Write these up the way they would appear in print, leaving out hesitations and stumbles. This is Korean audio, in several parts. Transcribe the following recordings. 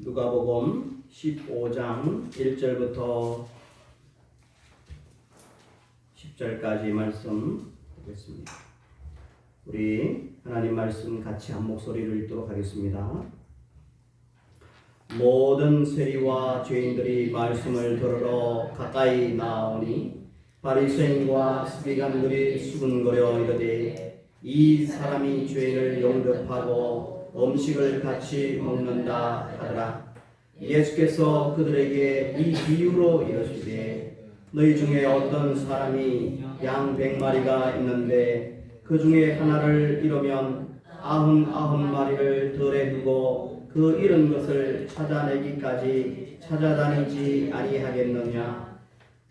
누가복음 15장 1절부터 10절까지 말씀 보겠습니다. 우리 하나님 말씀 같이 한 목소리를 읽도록 하겠습니다. 모든 세리와 죄인들이 말씀을 들으러 가까이 나오니 바리새인과 서기관들이 수군거려 이르되 이 사람이 죄인을 용접하고 음식을 같이 먹는다 하더라. 예수께서 그들에게 이 비유로 이르시되 너희 중에 어떤 사람이 양 100마리가 있는데 그 중에 하나를 잃으면 99마리를 덜에 두고 그 잃은 것을 찾아내기까지 찾아다니지 아니하겠느냐.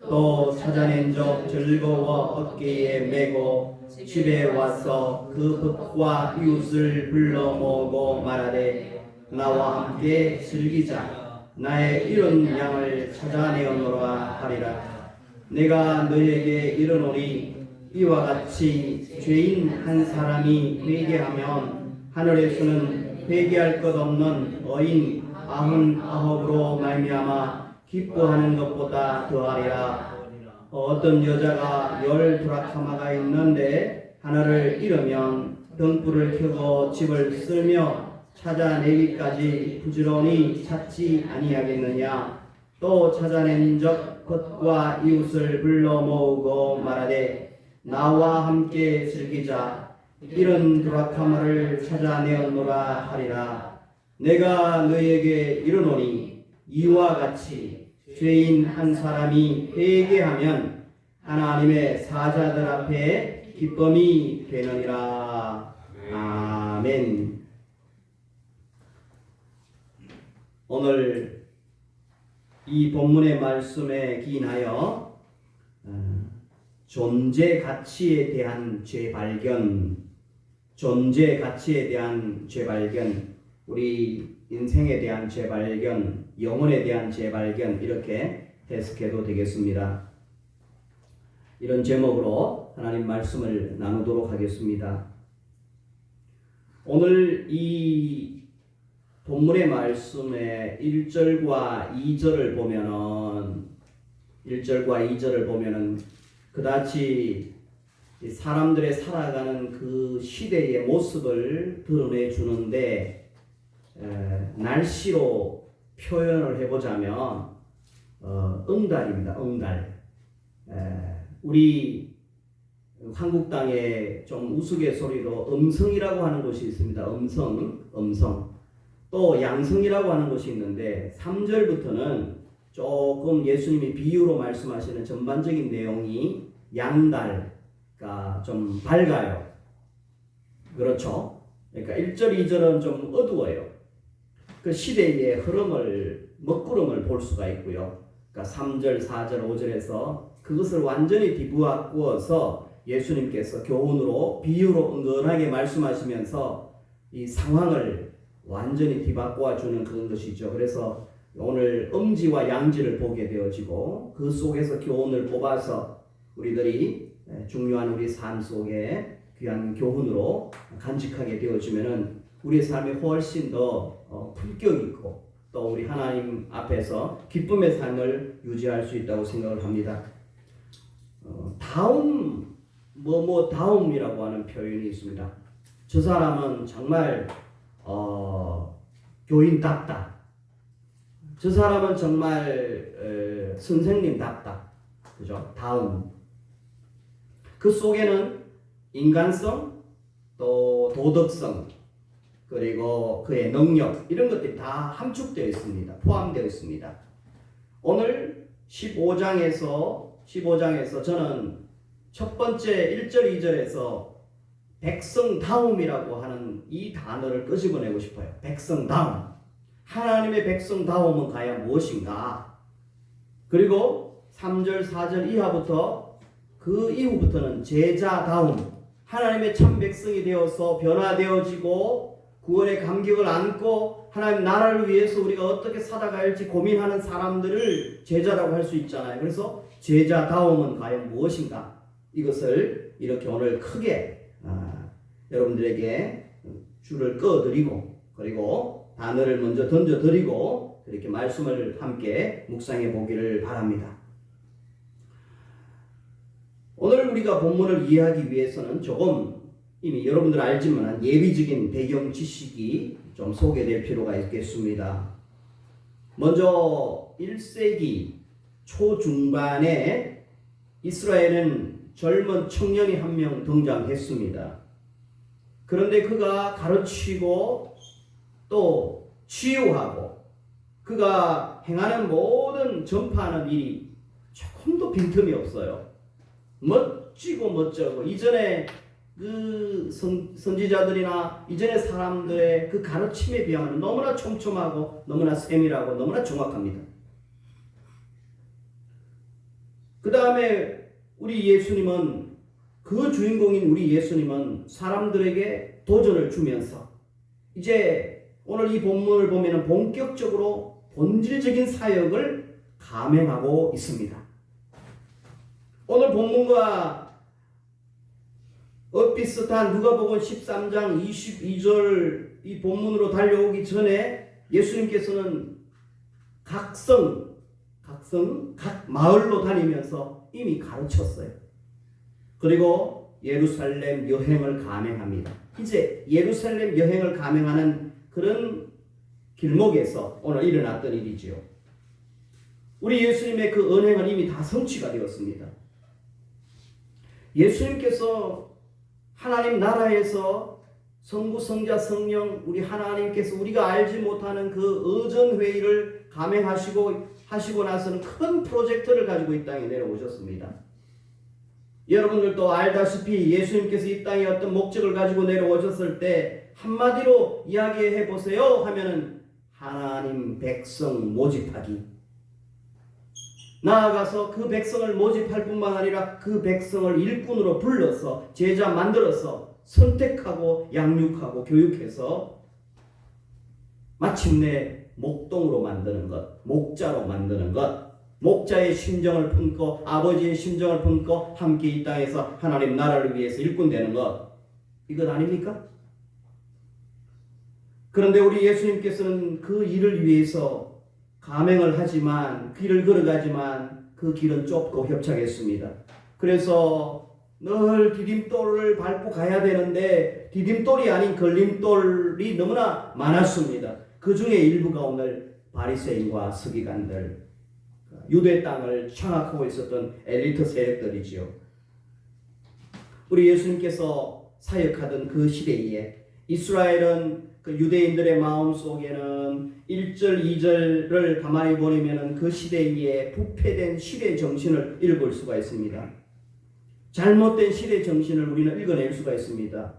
또 찾아낸 적 즐거워 어깨에 메고 집에 와서 그 붓과 이웃을 불러 모으고 말하되 나와 함께 즐기자. 나의 잃은 양을 찾아내었노라 하리라. 내가 너희에게 이르노니 이와 같이 죄인 한 사람이 회개하면 하늘에서는 회개할 것 없는 어인 99으로 말미암아 기뻐하는 것보다 더하리라. 어떤 여자가 10드라크마가 있는데 하나를 잃으면 등불을 켜고 집을 쓸며 찾아내기까지 부지런히 찾지 아니하겠느냐. 또 찾아낸 적 겉과 이웃을 불러 모으고 말하되 나와 함께 즐기자. 이런 드라크마를 찾아내었노라 하리라. 내가 너희에게 이르노니 이와 같이 죄인 한 사람이 회개하면 하나님의 사자들 앞에 기쁨이 되느니라. 아멘. 오늘 이 본문의 말씀에 기인하여 존재 가치에 대한 재발견, 존재 가치에 대한 재발견, 우리 인생에 대한 재발견, 영혼에 대한 재발견, 이렇게 해석해도 되겠습니다. 이런 제목으로 하나님 말씀을 나누도록 하겠습니다. 오늘 이 본문의 말씀의 1절과 2절을 보면은 그다지 사람들의 살아가는 그 시대의 모습을 드러내 주는데, 날씨로 표현을 해보자면 응달입니다. 응달. 우리 한국 땅에 좀 우스갯소리로 음성이라고 하는 곳이 있습니다. 음성. 또 양성이라고 하는 곳이 있는데 3절부터는 조금 예수님이 비유로 말씀하시는 전반적인 내용이 양달가 좀 밝아요. 그렇죠? 그러니까 1절, 2절은 좀 어두워요. 그 시대의 먹구름을 볼 수가 있고요. 그러니까 3절, 4절, 5절에서 그것을 완전히 뒤부어서 예수님께서 교훈으로, 비유로 은근하게 말씀하시면서 이 상황을 완전히 뒤바꿔 주는 그런 것이죠. 그래서 오늘 음지와 양지를 보게 되어지고 그 속에서 교훈을 뽑아서 우리들이 중요한 우리 삶 속에 귀한 교훈으로 간직하게 되어지면은 우리의 삶이 훨씬 더 품격 있고 또 우리 하나님 앞에서 기쁨의 삶을 유지할 수 있다고 생각을 합니다. 다움이라고 하는 표현이 있습니다. 저 사람은 정말 교인답다. 저 사람은 정말 선생님답다. 그죠? 다움. 그 속에는 인간성, 또 도덕성, 그리고 그의 능력, 이런 것들이 다 함축되어 있습니다. 포함되어 있습니다. 오늘 15장에서 저는 첫 번째 1절, 2절에서 백성다움이라고 하는 이 단어를 끄집어내고 싶어요. 백성다움. 하나님의 백성다움은 과연 무엇인가? 그리고 3절, 4절 이하부터 그 이후부터는 제자다움. 하나님의 참 백성이 되어서 변화되어지고 구원의 감격을 안고 하나님 나라를 위해서 우리가 어떻게 살아가야 할지 고민하는 사람들을 제자라고 할 수 있잖아요. 그래서 제자다움은 과연 무엇인가? 이것을 이렇게 오늘 크게 여러분들에게 줄을 꺼드리고 그리고 단어를 먼저 던져드리고 이렇게 말씀을 함께 묵상해 보기를 바랍니다. 오늘 우리가 본문을 이해하기 위해서는 조금 이미 여러분들 알지만 예비적인 배경 지식이 좀 소개될 필요가 있겠습니다. 먼저 1세기 초중반에 이스라엘은 젊은 청년이 한 명 등장했습니다. 그런데 그가 가르치고 또 치유하고 그가 행하는 모든 전파하는 일이 조금도 빈틈이 없어요. 멋지고 멋져고 이전에 그 선지자들이나 이전의 사람들의 그 가르침에 비하면 너무나 촘촘하고 너무나 세밀하고 너무나 정확합니다. 그 다음에 우리 예수님은 그 주인공인 우리 예수님은 사람들에게 도전을 주면서 이제 오늘 이 본문을 보면 본격적으로 본질적인 사역을 감행하고 있습니다. 오늘 본문과 엇비슷한 누가복음 13장 22절 이 본문으로 달려오기 전에 예수님께서는 각 마을로 다니면서 이미 가르쳤어요. 그리고 예루살렘 여행을 감행합니다. 이제 예루살렘 여행을 감행하는 그런 길목에서 오늘 일어났던 일이지요. 우리 예수님의 그 언행은 이미 다 성취가 되었습니다. 예수님께서 하나님 나라에서 성부, 성자, 성령 우리 하나님께서 우리가 알지 못하는 그 의전회의를 하시고 나서는 큰 프로젝트를 가지고 이 땅에 내려오셨습니다. 여러분들도 알다시피 예수님께서 이 땅에 어떤 목적을 가지고 내려오셨을 때 한마디로 이야기해 보세요 하면은 하나님 백성 모집하기, 나아가서 그 백성을 모집할 뿐만 아니라 그 백성을 일꾼으로 불러서 제자 만들어서 선택하고 양육하고 교육해서 마침내 목동으로 만드는 것, 목자로 만드는 것, 목자의 심정을 품고 아버지의 심정을 품고 함께 이 땅에서 하나님 나라를 위해서 일꾼 되는 것, 이것 아닙니까? 그런데 우리 예수님께서는 그 일을 위해서 감행을 하지만 길을 걸어가지만 그 길은 좁고 협착했습니다. 그래서 늘 디딤돌을 밟고 가야 되는데 디딤돌이 아닌 걸림돌이 너무나 많았습니다. 그 중에 일부가 오늘 바리새인과 서기관들, 유대 땅을 장악하고 있었던 엘리트 세력들이지요. 우리 예수님께서 사역하던 그 시대에 이스라엘은 그 유대인들의 마음 속에는 1절, 2절을 가만히 보내면 그 시대에 부패된 시대 정신을 읽을 수가 있습니다. 잘못된 시대 정신을 우리는 읽어낼 수가 있습니다.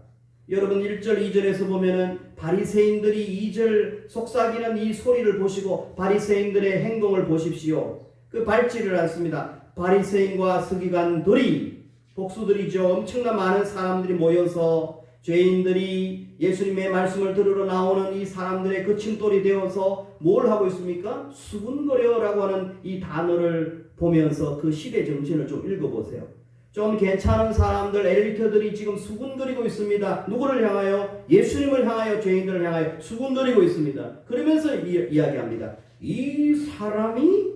여러분 1절, 2절에서 보면은 바리새인들이 2절 속삭이는 이 소리를 보시고 바리새인들의 행동을 보십시오. 그 밟지를 않습니다. 바리새인과 서기관들이 복수들이죠. 엄청난 많은 사람들이 모여서 죄인들이 예수님의 말씀을 들으러 나오는 이 사람들의 그 침돌이 되어서 뭘 하고 있습니까? 수군거려라고 하는 이 단어를 보면서 그 시대 정신을 좀 읽어보세요. 좀 괜찮은 사람들, 엘리트들이 지금 수군거리고 있습니다. 누구를 향하여? 예수님을 향하여, 죄인들을 향하여 수군거리고 있습니다. 그러면서 이야기합니다. 이 사람이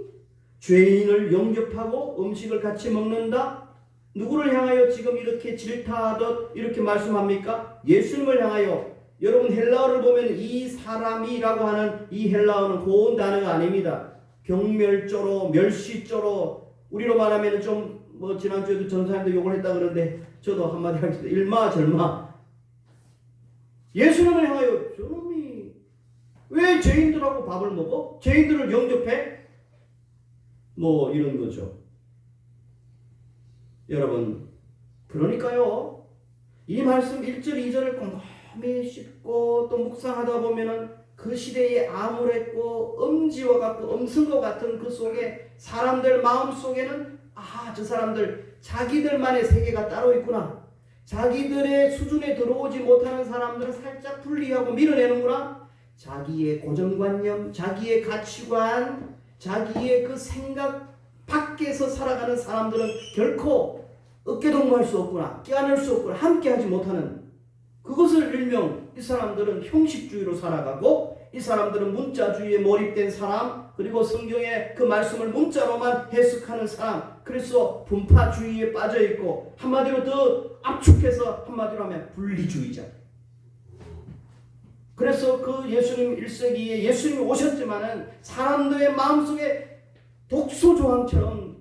죄인을 영접하고 음식을 같이 먹는다? 누구를 향하여 지금 이렇게 질타하듯 이렇게 말씀합니까? 예수님을 향하여. 여러분 헬라어를 보면 이 사람이라고 하는 이 헬라어는 고운 단어가 아닙니다. 경멸조로, 멸시조로, 우리로 말하면 좀 지난주에도 전사님도 욕을 했다 그러는데 저도 한마디 하겠습니다. 일마절마. 예수님을 향하여 저놈이 왜 죄인들하고 밥을 먹어? 죄인들을 영접해? 이런 거죠. 여러분, 그러니까요, 이 말씀 1절, 2절을 곰곰이 씹고 또 묵상하다 보면은 그 시대에 암울했고 엄지와 같고 엄성과 같은 그 속에 사람들 마음 속에는 저 사람들 자기들만의 세계가 따로 있구나. 자기들의 수준에 들어오지 못하는 사람들은 살짝 분리하고 밀어내는구나. 자기의 고정관념, 자기의 가치관, 자기의 그 생각 밖에서 살아가는 사람들은 결코 어깨동무할 수 없구나, 껴안을 수 없구나, 함께하지 못하는 그것을 일명 이 사람들은 형식주의로 살아가고 이 사람들은 문자주의에 몰입된 사람, 그리고 성경의 그 말씀을 문자로만 해석하는 사람, 그래서 분파주의에 빠져 있고, 한마디로 더 압축해서 한마디로 하면 분리주의자. 그래서 그 예수님 1세기에 예수님이 오셨지만은 사람들의 마음속에 독소조항처럼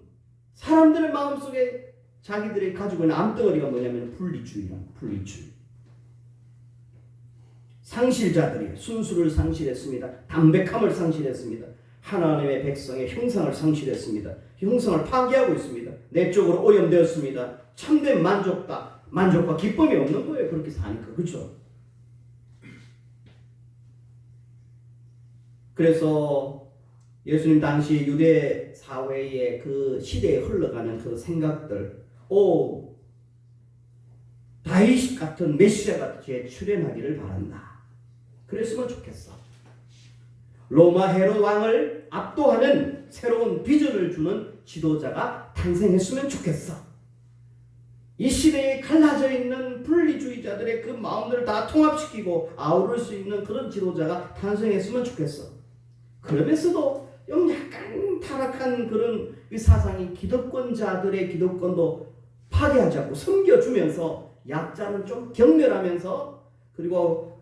사람들의 마음속에 자기들이 가지고 있는 암덩어리가 뭐냐면 분리주의란 분리주의. 상실자들이 순수를 상실했습니다. 담백함을 상실했습니다. 하나님의 백성의 형상을 상실했습니다. 형상을 파괴하고 있습니다. 내적으로 오염되었습니다. 참된 만족과 기쁨이 없는 거예요. 그렇게 사니까. 그렇죠? 그래서 예수님 당시 유대 사회의 그 시대에 흘러가는 그 생각들, 다윗 같은 메시아가 재출현하기를 바란다. 그랬으면 좋겠어. 로마 헤롯 왕을 압도하는 새로운 비전을 주는 지도자가 탄생했으면 좋겠어. 이 시대에 갈라져 있는 분리주의자들의 그 마음들을 다 통합시키고 아우를 수 있는 그런 지도자가 탄생했으면 좋겠어. 그러면서도 약간 타락한 그런 사상이 기득권자들의 기득권도 파괴하지 않고 섬겨주면서 약자는 좀 경멸하면서 그리고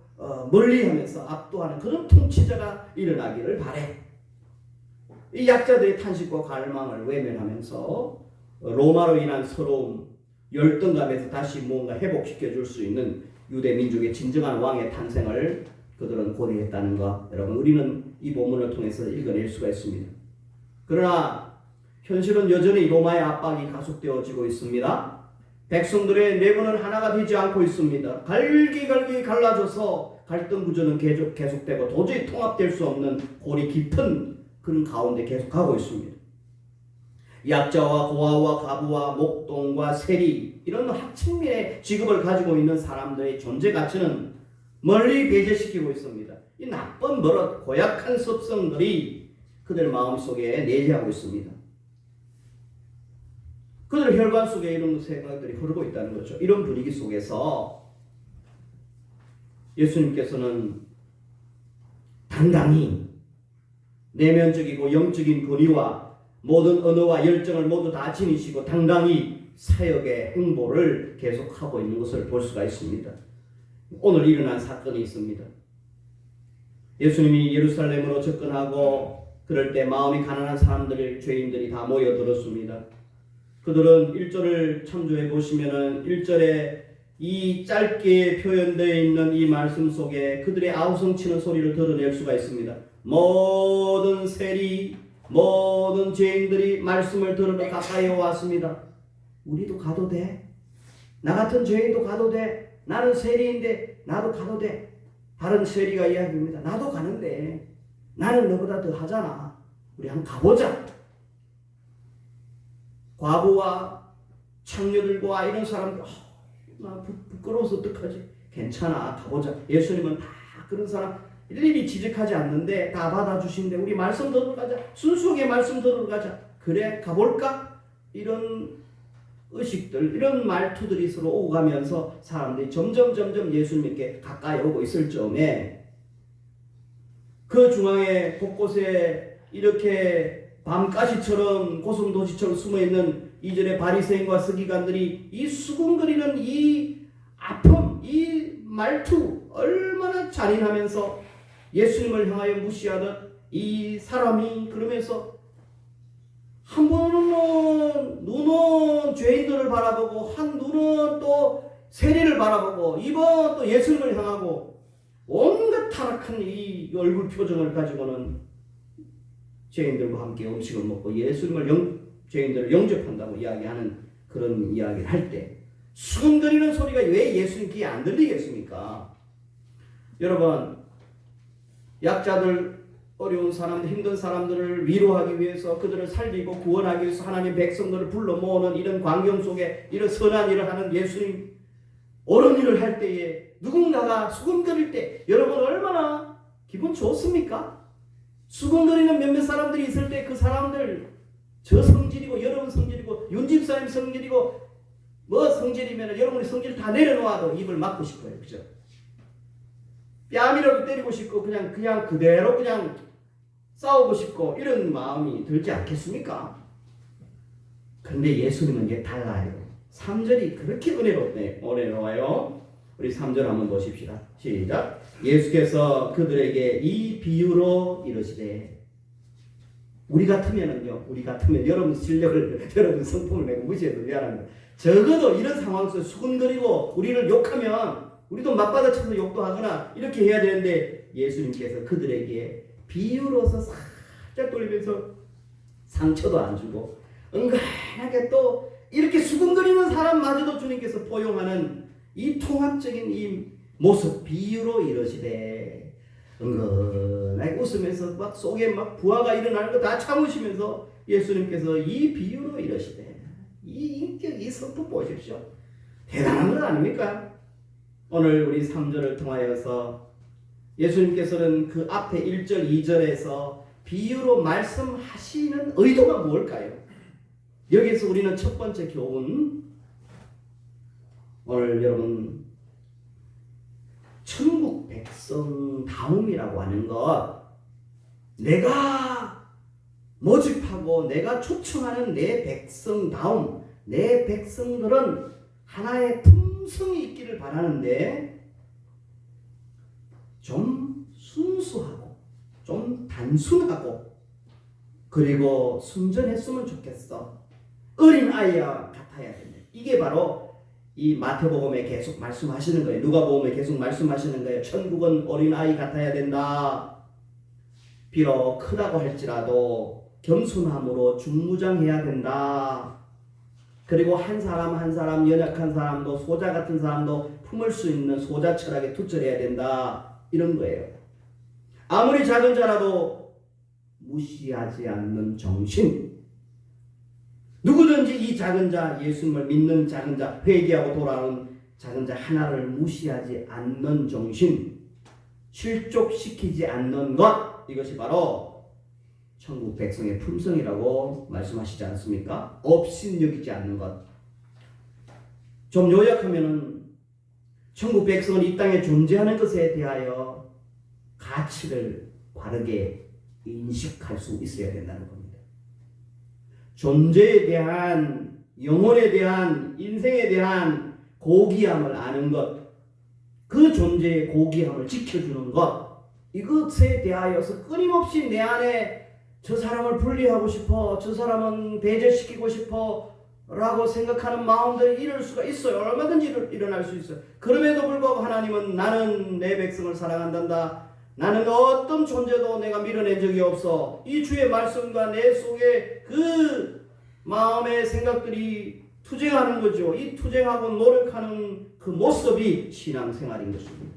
멀리하면서 압도하는 그런 통치자가 일어나기를 바래. 이 약자들의 탄식과 갈망을 외면하면서 로마로 인한 서러움, 열등감에서 다시 뭔가 회복시켜 줄 수 있는 유대 민족의 진정한 왕의 탄생을 그들은 고려했다는 것, 여러분 우리는 이 본문을 통해서 읽어낼 수가 있습니다. 그러나 현실은 여전히 로마의 압박이 가속되어지고 있습니다. 백성들의 내부는 하나가 되지 않고 있습니다. 갈기갈기 갈라져서 갈등 구조는 계속되고 도저히 통합될 수 없는 골이 깊은 그런 가운데 계속하고 있습니다. 약자와 고아와 가부와 목동과 세리, 이런 하층민의 직업을 가지고 있는 사람들의 존재 가치는 멀리 배제시키고 있습니다. 이 나쁜 버릇, 고약한 습성들이 그들 마음속에 내재하고 있습니다. 그들 혈관 속에 이런 생각들이 흐르고 있다는 거죠. 이런 분위기 속에서 예수님께서는 당당히 내면적이고 영적인 권위와 모든 언어와 열정을 모두 다 지니시고 당당히 사역의 행보를 계속하고 있는 것을 볼 수가 있습니다. 오늘 일어난 사건이 있습니다. 예수님이 예루살렘으로 접근하고 그럴 때 마음이 가난한 사람들, 죄인들이 다 모여들었습니다. 그들은 1절을 참조해 보시면은 1절에 이 짧게 표현되어 있는 이 말씀 속에 그들의 아우성치는 소리를 들어낼 수가 있습니다. 모든 세리, 모든 죄인들이 말씀을 들으러 가까이 왔습니다. 우리도 가도 돼? 나 같은 죄인도 가도 돼? 나는 세리인데 나도 가도 돼? 다른 세리가 이야기합니다. 나도 가는데 나는 너보다 더 하잖아. 우리 한번 가보자. 과부와 창녀들과 이런 사람들, 나 부끄러워서 어떡하지? 괜찮아, 가보자. 예수님은 다 그런 사람 일일이 지적하지 않는데 다 받아주시는데 우리 말씀 들으러 가자. 순수하게 말씀 들으러 가자. 그래, 가볼까? 이런 의식들, 이런 말투들이 서로 오가면서 사람들이 점점 예수님께 가까이 오고 있을 점에 그 중앙에 곳곳에 이렇게 밤가시처럼 고슴도치처럼 숨어있는 이전의 바리새인과 서기관들이 이 수군거리는 이 아픔, 이 말투 얼마나 잔인하면서 예수님을 향하여 무시하듯 이 사람이 그러면서 한 눈은 죄인들을 바라보고 한 눈은 또 세리를 바라보고 이번 또 예수님을 향하고 온갖 타락한 이 얼굴 표정을 가지고는 죄인들과 함께 음식을 먹고 예수님을 죄인들을 영접한다고 이야기하는 그런 이야기를 할 때 수근거리는 소리가 왜 예수님 귀에 안 들리겠습니까? 여러분, 약자들, 어려운 사람들, 힘든 사람들을 위로하기 위해서 그들을 살리고 구원하기 위해서 하나님 백성들을 불러 모으는 이런 광경 속에 이런 선한 일을 하는 예수님, 옳은 일을 할 때에 누군가가 수근거릴 때 여러분 얼마나 기분 좋습니까? 수근거리는 몇몇 사람들이 있을 때 그 사람들 저 성질이고 여러분 성질이고 윤집사님 성질이고 뭐 성질이면 여러분의 성질 다 내려놓아도 입을 막고 싶어요. 그죠? 뺨이라도 때리고 싶고 그냥 그대로 그냥 싸우고 싶고 이런 마음이 들지 않겠습니까? 그런데 예수님은 이게 달라요. 3절이 그렇게 은혜로워요. 우리 3절 한번 보십시다. 시작. 예수께서 그들에게 이 비유로 이르시되. 우리 같으면 여러분 실력을 여러분 성품을 내고 무시해도 미안합니다. 적어도 이런 상황 속에 수근거리고 우리를 욕하면 우리도 맞받아쳐서 욕도 하거나 이렇게 해야 되는데 예수님께서 그들에게 비유로서 살짝 돌리면서 상처도 안 주고 은근하게 또 이렇게 수근거리는 사람마저도 주님께서 포용하는 이 통합적인 이 모습, 비유로 이러시되 은근하게 웃으면서 막 속에 막 부하가 일어나는 거 다 참으시면서 예수님께서 이 비유로 이러시되. 이 인격, 이 성품 보십시오. 대단한 것 아닙니까? 오늘 우리 3절을 통하여서 예수님께서는 그 앞에 1절, 2절에서 비유로 말씀하시는 의도가 무엇일까요? 여기서 우리는 첫 번째 교훈, 오늘 여러분 천국 백성다움이라고 하는 것, 내가 모집하고 내가 초청하는 내 백성다움, 내 백성들은 하나의 품성이 있기를 바라는데 좀 순수하고 좀 단순하고 그리고 순전했으면 좋겠어. 어린아이와 같아야 된다. 이게 바로 이 마태복음에 계속 말씀하시는 거예요. 누가복음에 계속 말씀하시는 거예요. 천국은 어린아이 같아야 된다. 비록 크다고 할지라도 겸손함으로 중무장해야 된다. 그리고 한 사람 한 사람 연약한 사람도 소자 같은 사람도 품을 수 있는 소자 철학에 투철해야 된다. 이런 거예요. 아무리 작은 자라도 무시하지 않는 정신. 누구든지 이 작은 자, 예수님을 믿는 작은 자, 회개하고 돌아오는 작은 자 하나를 무시하지 않는 정신, 실족시키지 않는 것, 이것이 바로 천국 백성의 품성이라고 말씀하시지 않습니까? 업신여기지 않는 것. 좀 요약하면은 천국 백성은 이 땅에 존재하는 것에 대하여 가치를 바르게 인식할 수 있어야 된다는 겁니다. 존재에 대한, 영혼에 대한, 인생에 대한 고귀함을 아는 것, 그 존재의 고귀함을 지켜주는 것, 이것에 대하여서 끊임없이 내 안에 저 사람을 분리하고 싶어, 저 사람은 배제시키고 싶어 라고 생각하는 마음들이 이럴 수가 있어요. 얼마든지 일어날 수 있어요. 그럼에도 불구하고 하나님은 나는 내 백성을 사랑한단다. 나는 어떤 존재도 내가 밀어낸 적이 없어. 이 주의 말씀과 내 속에 그 마음의 생각들이 투쟁하는 거죠. 이 투쟁하고 노력하는 그 모습이 신앙생활인 것입니다.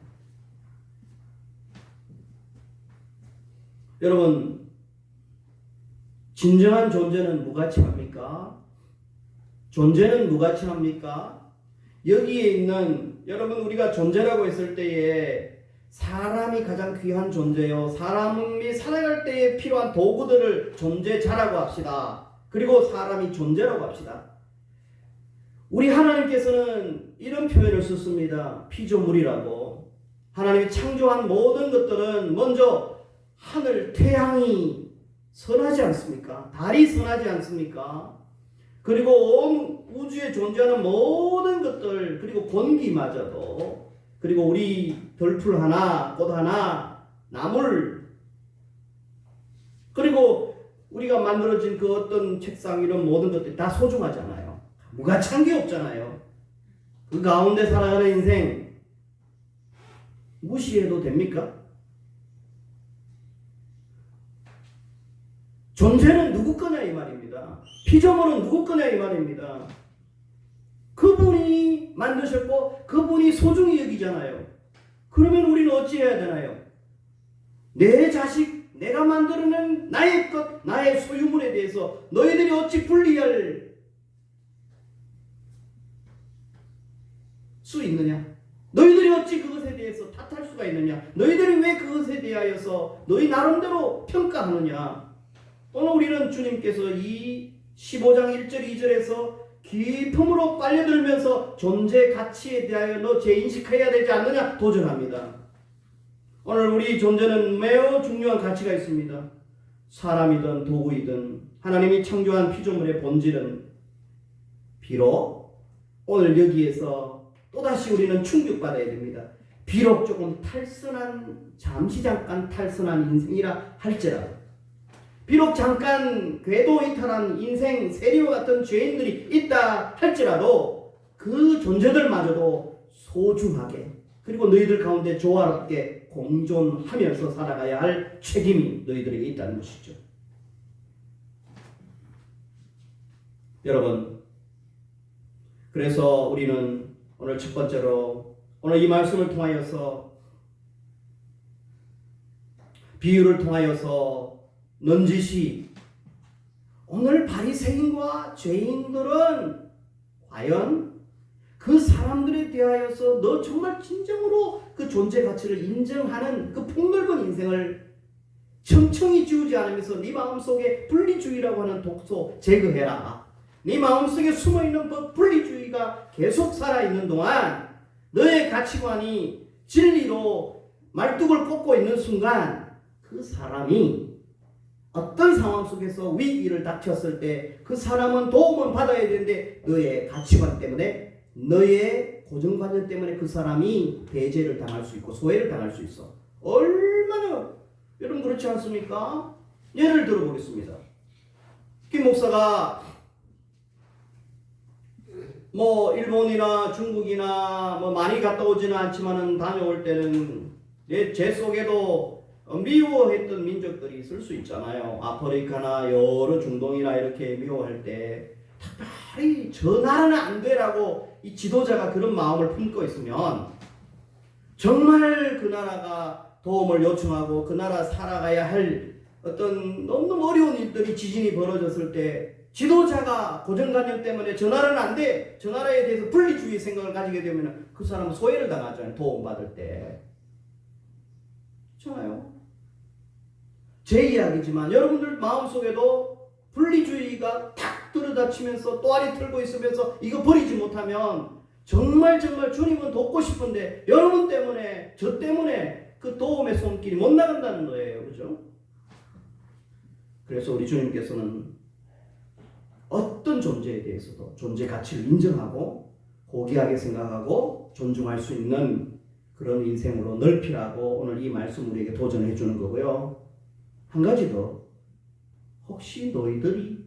여러분, 진정한 존재는 무가치합니까? 존재는 무가치합니까? 여기에 있는 여러분, 우리가 존재라고 했을 때에 사람이 가장 귀한 존재요. 사람이 살아갈 때에 필요한 도구들을 존재자라고 합시다. 그리고 사람이 존재라고 합시다. 우리 하나님께서는 이런 표현을 썼습니다. 피조물이라고. 하나님이 창조한 모든 것들은 먼저 하늘, 태양이 선하지 않습니까? 달이 선하지 않습니까? 그리고 온 우주에 존재하는 모든 것들, 그리고 공기마저도, 그리고 우리 덜풀 하나, 꽃 하나, 나물, 그리고 우리가 만들어진 그 어떤 책상 이런 모든 것들이 다 소중하잖아요. 무가치한 게 없잖아요. 그 가운데 살아가는 인생 무시해도 됩니까? 존재는 누구 거냐 이 말입니다. 피조물은 누구 거냐 이 말입니다. 그분이 만드셨고 그분이 소중히 여기잖아요. 그러면 우리는 어찌해야 되나요? 내 자식, 내가 만들어낸 나의 것, 나의 소유물에 대해서 너희들이 어찌 분리할 수 있느냐? 너희들이 어찌 그것에 대해서 탓할 수가 있느냐? 너희들이 왜 그것에 대하여서 너희 나름대로 평가하느냐? 오늘 우리는 주님께서 이 15장 1절 2절에서 깊음으로 빨려들면서 존재 가치에 대하여 너 재인식해야 되지 않느냐 도전합니다. 오늘 우리 존재는 매우 중요한 가치가 있습니다. 사람이든 도구이든 하나님이 창조한 피조물의 본질은 비록 오늘 여기에서 또다시 우리는 충격받아야 됩니다. 비록 조금 탈선한, 잠시 잠깐 탈선한 인생이라 할지라도, 비록 잠깐 궤도 이탈한 인생 세리와 같은 죄인들이 있다 할지라도 그 존재들마저도 소중하게, 그리고 너희들 가운데 조화롭게 공존하면서 살아가야 할 책임이 너희들에게 있다는 것이죠. 여러분, 그래서 우리는 오늘 첫 번째로, 오늘 이 말씀을 통하여서, 비유를 통하여서 넌지시 오늘 바리새인과 죄인들은 과연 그 사람들에 대하여서 너 정말 진정으로 그 존재 가치를 인정하는 그 폭넓은 인생을 청청히 지우지 않으면서 네 마음속에 분리주의라고 하는 독소 제거해라. 네 마음속에 숨어있는 그 분리주의가 계속 살아있는 동안 너의 가치관이 진리로 말뚝을 꽂고 있는 순간 그 사람이 어떤 상황 속에서 위기를 닥쳤을 때 그 사람은 도움을 받아야 되는데 너의 가치관 때문에, 너의 고정관념 때문에 그 사람이 배제를 당할 수 있고 소외를 당할 수 있어. 얼마나 여러분 그렇지 않습니까? 예를 들어보겠습니다. 김 목사가 일본이나 중국이나 많이 갔다 오지는 않지만은 다녀올 때는 제 속에도 미워했던 민족들이 있을 수 있잖아요. 아프리카나 여러 중동이나 이렇게 미워할 때 특별히 저 나라는 안 되라고 이 지도자가 그런 마음을 품고 있으면 정말 그 나라가 도움을 요청하고 그 나라 살아가야 할 어떤 너무너무 어려운 일들이, 지진이 벌어졌을 때 지도자가 고정관념 때문에 저 나라는 안 돼, 저 나라에 대해서 분리주의 생각을 가지게 되면 그 사람은 소외를 당하잖아요. 도움받을 때. 그렇잖아요. 제 이야기지만 여러분들 마음속에도 분리주의가 탁 들여다치면서 또아리 틀고 있으면서 이거 버리지 못하면 정말 주님은 돕고 싶은데 여러분 때문에, 저 때문에 그 도움의 손길이 못 나간다는 거예요. 그죠? 그래서 우리 주님께서는 어떤 존재에 대해서도 존재 가치를 인정하고 고귀하게 생각하고 존중할 수 있는 그런 인생으로 넓히라고 오늘 이 말씀 우리에게 도전해 주는 거고요. 한 가지 더, 혹시 너희들이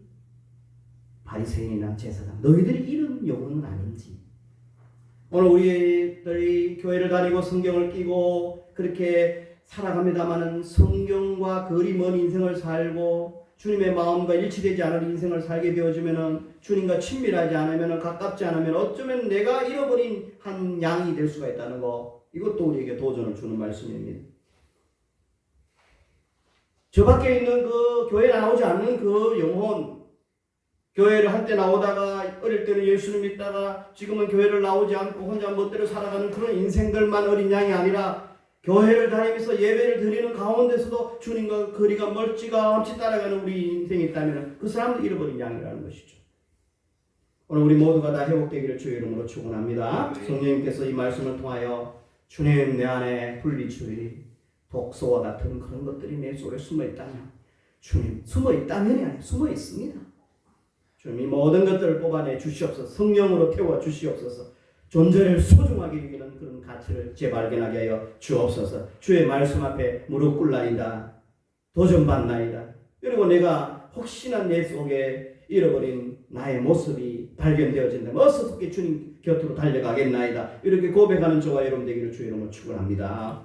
바리새인이나 제사장, 너희들이 이런 영혼은 아닌지. 오늘 우리들이 교회를 다니고 성경을 끼고 그렇게 살아갑니다마는 성경과 거리 먼 인생을 살고 주님의 마음과 일치되지 않은 인생을 살게 되어지면은, 주님과 친밀하지 않으면, 가깝지 않으면 어쩌면 내가 잃어버린 한 양이 될 수가 있다는 거, 이것도 우리에게 도전을 주는 말씀입니다. 저 밖에 있는 그 교회에 나오지 않는 그 영혼, 교회를 한때 나오다가 어릴 때는 예수를 믿다가 지금은 교회를 나오지 않고 혼자 멋대로 살아가는 그런 인생들만 어린 양이 아니라 교회를 다니면서 예배를 드리는 가운데서도 주님과 거리가 멀찌가 않지 따라가는 우리 인생이 있다면 그 사람도 잃어버린 양이라는 것이죠. 오늘 우리 모두가 다 회복되기를 주의 이름으로 축원합니다. 성령님께서 이 말씀을 통하여 주님, 내 안에 분리주의, 독소와 같은 그런 것들이 내 속에 숨어 있다면, 주님, 숨어 있다면이 아니라 숨어 있습니다. 주님, 이 모든 것들을 뽑아내 주시옵소서. 성령으로 태워 주시옵소서. 존재를 소중하게 여기는 그런 가치를 재발견하게 하여 주옵소서. 주의 말씀 앞에 무릎 꿇나이다. 도전받나이다. 그리고 내가 혹시나 내 속에 잃어버린 나의 모습이 발견되어진다면 어떻게 주님 곁으로 달려가겠나이다. 이렇게 고백하는 저와 여러분 되기를 주의 이름으로 축원합니다.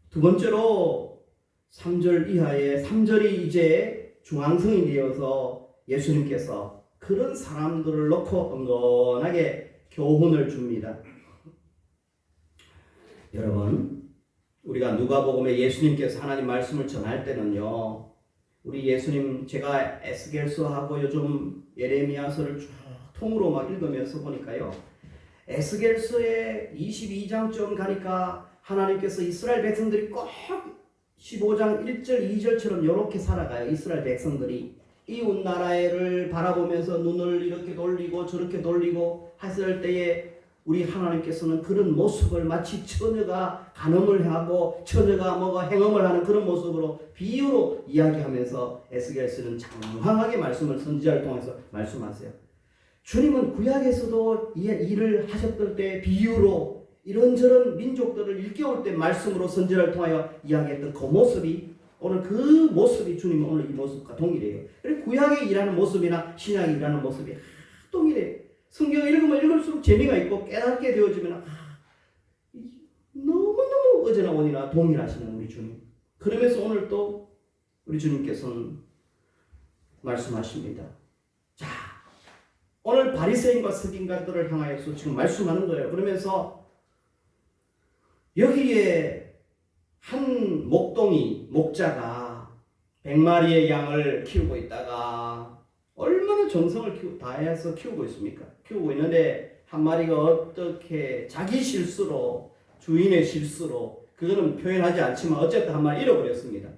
두 번째로 3절 이하의 3절이 이제 중앙성이 되어서 예수님께서 그런 사람들을 놓고 은근하게 교훈을 줍니다. 여러분, 우리가 누가복음에 예수님께서 하나님 말씀을 전할 때는요, 우리 예수님, 제가 에스겔서하고 요즘 예레미야서를 쭉 통으로 막 읽으면서 보니까요, 에스겔서의 22장쯤 가니까 하나님께서 이스라엘 백성들이 꼭 15장 1절 2절처럼 이렇게 살아가요. 이스라엘 백성들이 이웃 나라를 바라보면서 눈을 이렇게 돌리고 저렇게 돌리고 했을 때에 우리 하나님께서는 그런 모습을 마치 처녀가 간음을 하고 처녀가 뭐가 행음을 하는 그런 모습으로 비유로 이야기하면서 에스겔서는 장황하게 말씀을 선지자를 통해서 말씀하세요. 주님은 구약에서도 이 일을 하셨을 때 비유로 이런저런 민족들을 일깨울 때 말씀으로 선지자를 통하여 이야기했던 그 모습이 오늘 그 모습이 주님은 오늘 이 모습과 동일해요. 그리고 구약에 일하는 모습이나 신약에 일하는 모습이 동일해요. 성경을 읽으면 읽을수록 재미가 있고 깨닫게 되어지면 너무너무 어제나 오니나 동일하시는 우리 주님. 그러면서 오늘 또 우리 주님께서는 말씀하십니다. 자, 오늘 바리새인과 서기관들을 향하여서 지금 말씀하는 거예요. 그러면서 여기에 한 목자가 100마리의 양을 키우고 있다가 얼마나 정성을 다해서 키우고 있습니까? 키우고 있는데 한 마리가 어떻게 자기 실수로 주인의 실수로 그거는 표현하지 않지만 어쨌든 한 마리 잃어버렸습니다.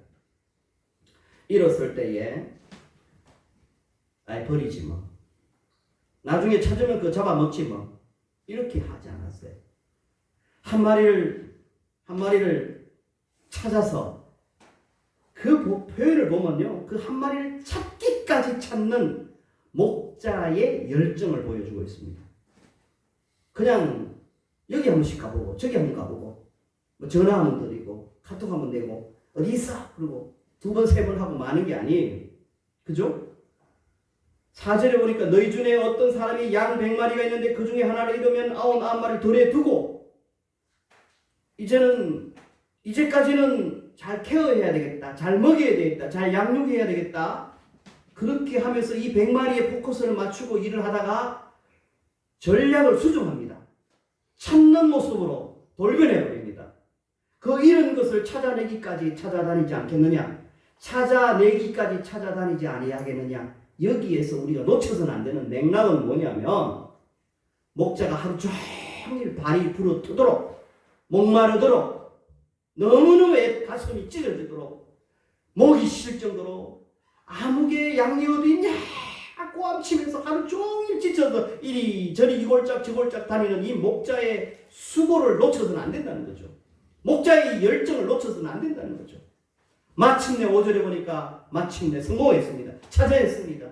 잃었을 때에 버리지 뭐. 나중에 찾으면 그거 잡아먹지 뭐. 이렇게 하지 않았어요. 한 마리를 찾아서 그 표현을 보면요. 그 한 마리를 찾기까지 찾는 목자의 열정을 보여주고 있습니다. 그냥 여기 한 번씩 가보고 저기 한 번 가보고 뭐 전화 한 번 드리고 카톡 한 번 내고 어디 있어? 그리고 2번 3번 하고 마는 게 아니에요. 그죠? 4절에 보니까 너희 중에 어떤 사람이 양 100마리가 있는데 그 중에 하나를 잃으면 99마리를 덜에 두고 이제까지는 잘 케어해야 되겠다. 잘 먹여야 되겠다. 잘 양육해야 되겠다. 그렇게 하면서 이 100마리의 포커스를 맞추고 일을 하다가 전략을 수정합니다. 찾는 모습으로 돌변해버립니다. 그 잃은 것을 찾아내기까지 찾아다니지 않겠느냐? 찾아내기까지 찾아다니지 아니하겠느냐? 여기에서 우리가 놓쳐서는 안 되는 맥락은 뭐냐면 목자가 하루 종일 발이 부르트도록 목마르도록 너무너무 가슴이 찢어지도록 목이 쉴 정도로 아무개 양이 어디 있냐 꼬암치면서 하루 종일 지쳐서 이리저리 이골짝 저골짝 다니는 이 목자의 수고를 놓쳐서는 안 된다는 거죠. 목자의 열정을 놓쳐서는 안 된다는 거죠. 마침내 5절에 보니까 마침내 성공했습니다. 찾아냈습니다.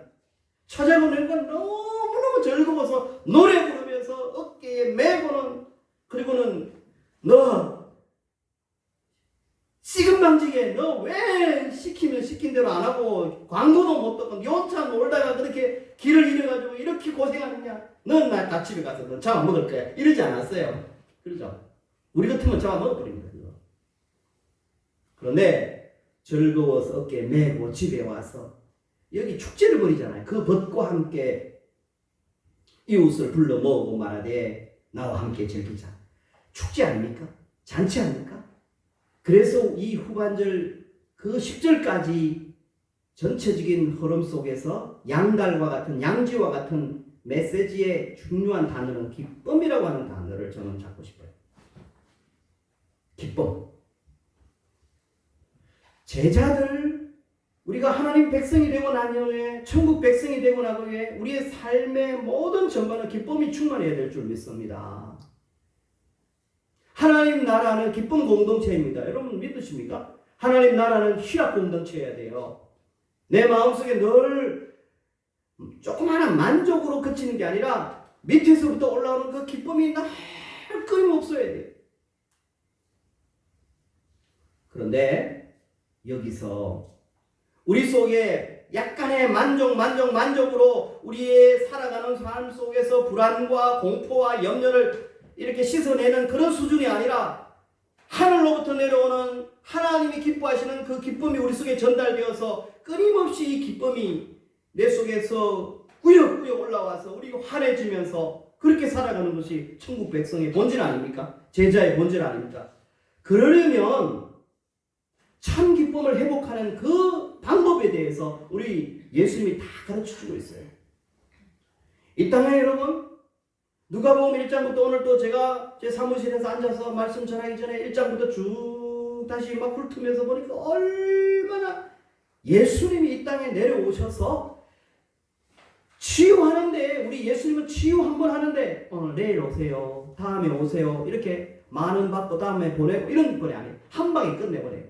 찾아보니까 너무너무 즐거워서 노래 부르면서 어깨에 메고는 그리고는 너 시금방지게 너 왜 시키면 시킨 대로 안 하고 광고도 못 듣고 연차 놀다가 그렇게 길을 잃어가지고 이렇게 고생하느냐? 넌 나 집에 가서 너 잡아먹을 거야. 이러지 않았어요. 그러죠? 우리 같으면 잡아먹어버립니다. 그런데 즐거워서 어깨에 메고 집에 와서 여기 축제를 벌이잖아요. 그 벗과 함께 이웃을 불러 모으고 말하되 나와 함께 즐기자. 축제 아닙니까? 잔치 아닙니까? 그래서 이 후반절 그 10절까지 전체적인 흐름 속에서 양갈과 같은 양지와 같은 메시지의 중요한 단어는 기쁨이라고 하는 단어를 저는 잡고 싶어요. 기쁨. 제자들 우리가 하나님 백성이 되고 난 후에 천국 백성이 되고 난 후에 우리의 삶의 모든 전반은 기쁨이 충만해야 될 줄 믿습니다. 하나님 나라는 기쁨 공동체입니다. 여러분 믿으십니까? 하나님 나라는 희락 공동체여야 돼요. 내 마음속에 늘 조그마한 만족으로 그치는 게 아니라 밑에서부터 올라오는 그 기쁨이 늘 끊임없어야 돼요. 그런데 여기서 우리 속에 약간의 만족으로 우리의 살아가는 삶 속에서 불안과 공포와 염려를 이렇게 씻어내는 그런 수준이 아니라 하늘로부터 내려오는 하나님이 기뻐하시는 그 기쁨이 우리 속에 전달되어서 끊임없이 이 기쁨이 내 속에서 꾸역꾸역 올라와서 우리가 환해지면서 그렇게 살아가는 것이 천국 백성의 본질 아닙니까? 제자의 본질 아닙니까? 그러려면 참 기쁨을 회복하는 그 방법에 대해서 우리 예수님이 다 가르쳐주고 있어요. 이 땅에 여러분 누가복음 1장부터 오늘 또 제가 제 사무실에서 앉아서 말씀 전하기 전에 1장부터 쭉 다시 막 훑으면서 보니까 얼마나 예수님이 이 땅에 내려오셔서 치유하는데 우리 예수님은 치유 한번 하는데 오늘 내일 오세요. 다음에 오세요. 이렇게 만원 받고 다음에 보내고 이런 거 아니에요. 한 방에 끝내버려요.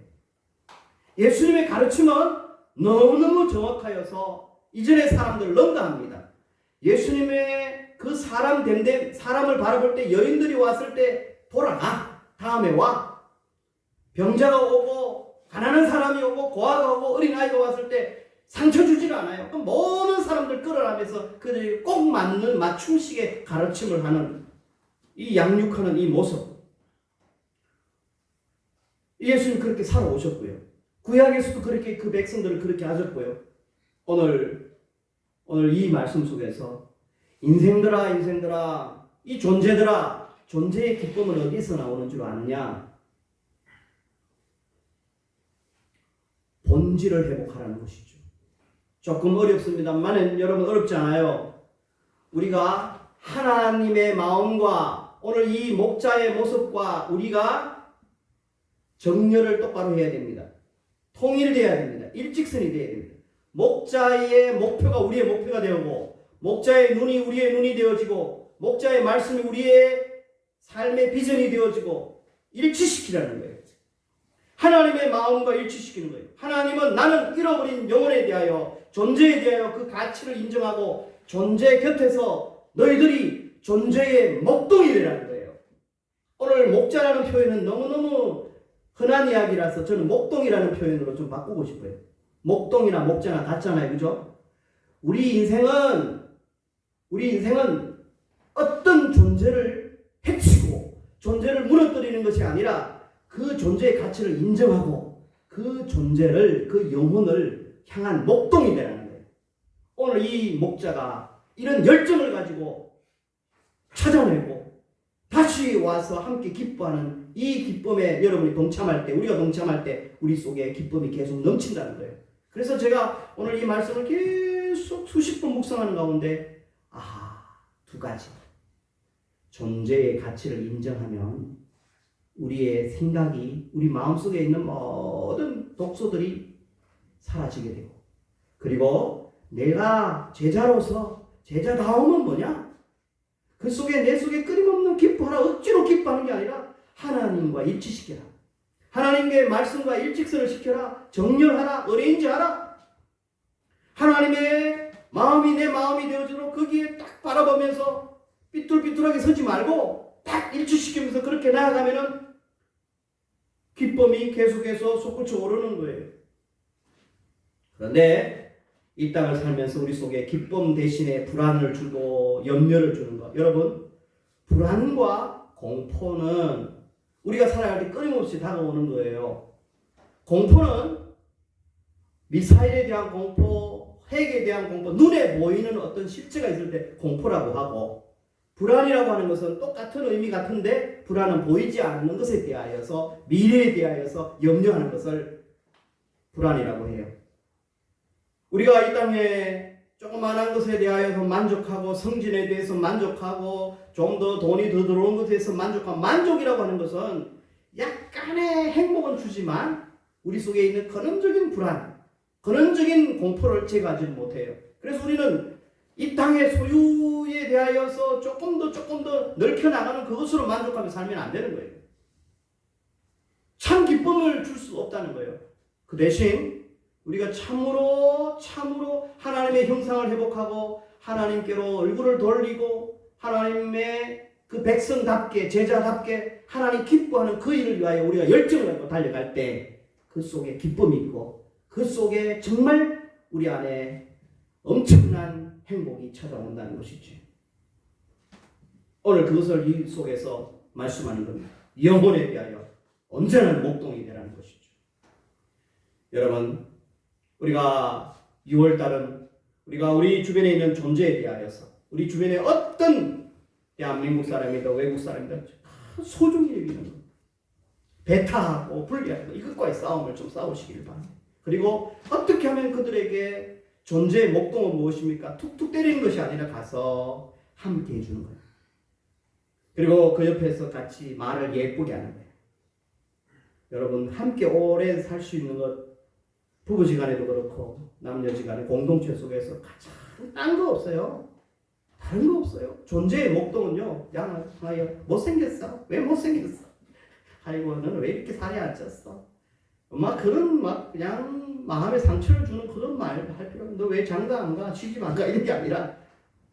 예수님의 가르침은 너무너무 정확하여서 이전의 사람들을 능가합니다. 예수님의 그 사람을 바라볼 때 여인들이 왔을 때 돌아가. 다음에 와. 병자가 오고 가난한 사람이 오고 고아가 오고 어린아이가 왔을 때 상처 주지를 않아요. 그럼 모든 사람들 끌어내면서 그들이 꼭 맞는 맞춤식의 가르침을 하는 이 양육하는 이 모습. 예수님 그렇게 살아오셨고요. 구약에서도 그렇게 그 백성들을 그렇게 하셨고요. 오늘 이 말씀 속에서 인생들아 이 존재들아 존재의 기쁨은 어디서 나오는 줄 아느냐? 본질을 회복하라는 것이죠. 조금 어렵습니다만 여러분 어렵지 않아요. 우리가 하나님의 마음과 오늘 이 목자의 모습과 우리가 정렬을 똑바로 해야 됩니다. 통일돼야 됩니다. 일직선이 돼야 됩니다. 목자의 목표가 우리의 목표가 되고 목자의 눈이 우리의 눈이 되어지고 목자의 말씀이 우리의 삶의 비전이 되어지고 일치시키라는 거예요. 하나님의 마음과 일치시키는 거예요. 하나님은 나는 잃어버린 영혼에 대하여 존재에 대하여 그 가치를 인정하고 존재 곁에서 너희들이 존재의 목동이라는 거예요. 오늘 목자라는 표현은 너무너무 흔한 이야기라서 저는 목동이라는 표현으로 좀 바꾸고 싶어요. 목동이나 목자나 같잖아요. 그죠? 우리 인생은 어떤 존재를 해치고 존재를 무너뜨리는 것이 아니라 그 존재의 가치를 인정하고 그 존재를 그 영혼을 향한 목동이 되라는 거예요. 오늘 이 목자가 이런 열정을 가지고 찾아내고 다시 와서 함께 기뻐하는 이 기쁨에 여러분이 동참할 때 우리가 동참할 때 우리 속에 기쁨이 계속 넘친다는 거예요. 그래서 제가 오늘 이 말씀을 계속 수십 번 묵상하는 가운데 두 가지 존재의 가치를 인정하면 우리의 생각이 우리 마음속에 있는 모든 독소들이 사라지게 되고 그리고 내가 제자로서 제자다움은 뭐냐? 그 속에 내 속에 끊임없는 기뻐하라 억지로 기뻐하는 게 아니라 하나님과 일치시켜라. 하나님의 말씀과 일직선을 시켜라. 정렬하라. 어레인지하라. 하나님의 마음이 내 마음이 되어지도록 거기에 딱 바라보면서 삐뚤삐뚤하게 서지 말고 딱 일치시키면서 그렇게 나아가면은 기쁨이 계속해서 솟구쳐 오르는 거예요. 그런데 이 땅을 살면서 우리 속에 기쁨 대신에 불안을 주고 염려를 주는 것. 여러분, 불안과 공포는 우리가 살아갈 때 끊임없이 다가오는 거예요. 공포는 미사일에 대한 공포, 핵에 대한 공포, 눈에 보이는 어떤 실체가 있을 때 공포라고 하고 불안이라고 하는 것은 똑같은 의미 같은데 불안은 보이지 않는 것에 대하여서 미래에 대하여서 염려하는 것을 불안이라고 해요. 우리가 이 땅에 조그마한 것에 대하여서 만족하고 성진에 대해서 만족하고 좀 더 돈이 더 들어오는 것에 대해서 만족하고 만족이라고 하는 것은 약간의 행복은 주지만 우리 속에 있는 근원적인 불안, 근원적인 공포를 제거하지 못해요. 그래서 우리는 이 땅의 소유에 대하여서 조금 더 넓혀 나가는 그것으로 만족하며 살면 안 되는 거예요. 참 기쁨을 줄 수 없다는 거예요. 그 대신 우리가 참으로 하나님의 형상을 회복하고 하나님께로 얼굴을 돌리고 하나님의 그 백성답게 제자답게 하나님 기뻐하는 그 일을 위하여 우리가 열정을 갖고 달려갈 때 그 속에 기쁨이 있고 그 속에 정말 우리 안에 엄청난 행복이 찾아온다는 것이죠. 오늘 그것을 이 속에서 말씀하는 겁니다. 영혼에 대하여 언제나 목동이 되라는 것이죠. 여러분, 우리가 6월달은 우리가 우리 주변에 있는 존재에 대하여서 우리 주변에 어떤 대한민국 사람이든 외국 사람이든 소중히 여기는 겁니다. 배타하고 분리하고 이것과의 싸움을 좀 싸우시길 바랍니다. 그리고 어떻게 하면 그들에게 존재의 목동은 무엇입니까? 툭툭 때리는 것이 아니라 가서 함께 해주는 거예요. 그리고 그 옆에서 같이 말을 예쁘게 하는 거예요. 여러분, 함께 오래 살 수 있는 것 부부지간에도 그렇고 남녀지간에 공동체 속에서 가장 딴 거 없어요. 다 다른 거 없어요. 존재의 목동은요. 양을 향하여 못생겼어. 왜 못생겼어? 아이고 너는 왜 이렇게 살이 안 쪘어? 막 그런 막 그냥 마음에 상처를 주는 그런 말 할 필요 없어. 너 왜 장가 안 가? 시집 안 가? 이런 게 아니라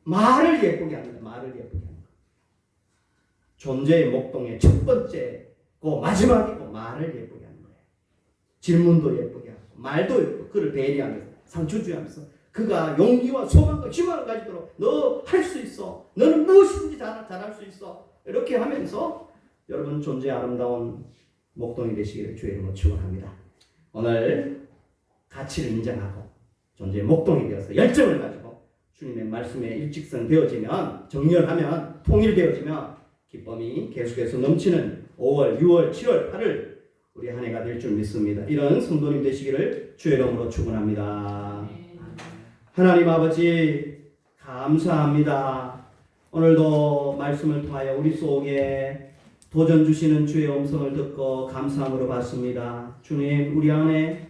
말을 예쁘게 합니다. 말을 예쁘게 합니다. 존재의 목동의 첫 번째고 마지막이고 말을 예쁘게 하는 거예요. 질문도 예쁘게 하고 말도 예쁘고 그를 배려하면서 상처 주면서 그가 용기와 소망과 희망을 가지도록 너 할 수 있어. 너는 무엇이든지 잘할 수 있어. 이렇게 하면서 여러분 존재의 아름다운 목동이 되시기를 주의 이름으로 축원합니다. 오늘 가치를 인정하고 존재의 목동이 되어서 열정을 가지고 주님의 말씀에 일직선 되어지면 정렬하면 통일되어지면 기쁨이 계속해서 넘치는 5월, 6월, 7월, 8월 우리 한 해가 될 줄 믿습니다. 이런 성도님 되시기를 주의 이름으로 축원합니다. 하나님 아버지 감사합니다. 오늘도 말씀을 통하여 우리 속에 도전 주시는 주의 음성을 듣고 감사함으로 받습니다. 주님 우리 안에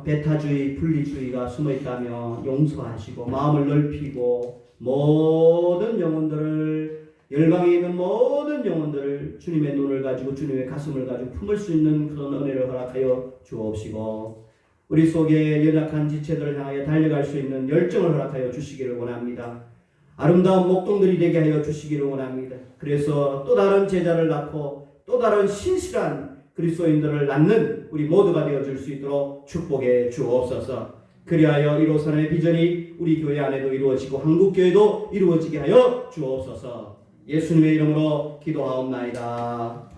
배타주의, 분리주의가 숨어있다며 용서하시고 마음을 넓히고 모든 영혼들을 열방에 있는 모든 영혼들을 주님의 눈을 가지고 주님의 가슴을 가지고 품을 수 있는 그런 은혜를 허락하여 주옵시고 우리 속에 연약한 지체들을 향하여 달려갈 수 있는 열정을 허락하여 주시기를 원합니다. 아름다운 목동들이 되게 하여 주시기를 원합니다. 그래서 또 다른 제자를 낳고 또 다른 신실한 그리스도인들을 낳는 우리 모두가 되어줄 수 있도록 축복해 주옵소서. 그리하여 1호 선의 비전이 우리 교회 안에도 이루어지고 한국교회도 이루어지게 하여 주옵소서. 예수님의 이름으로 기도하옵나이다.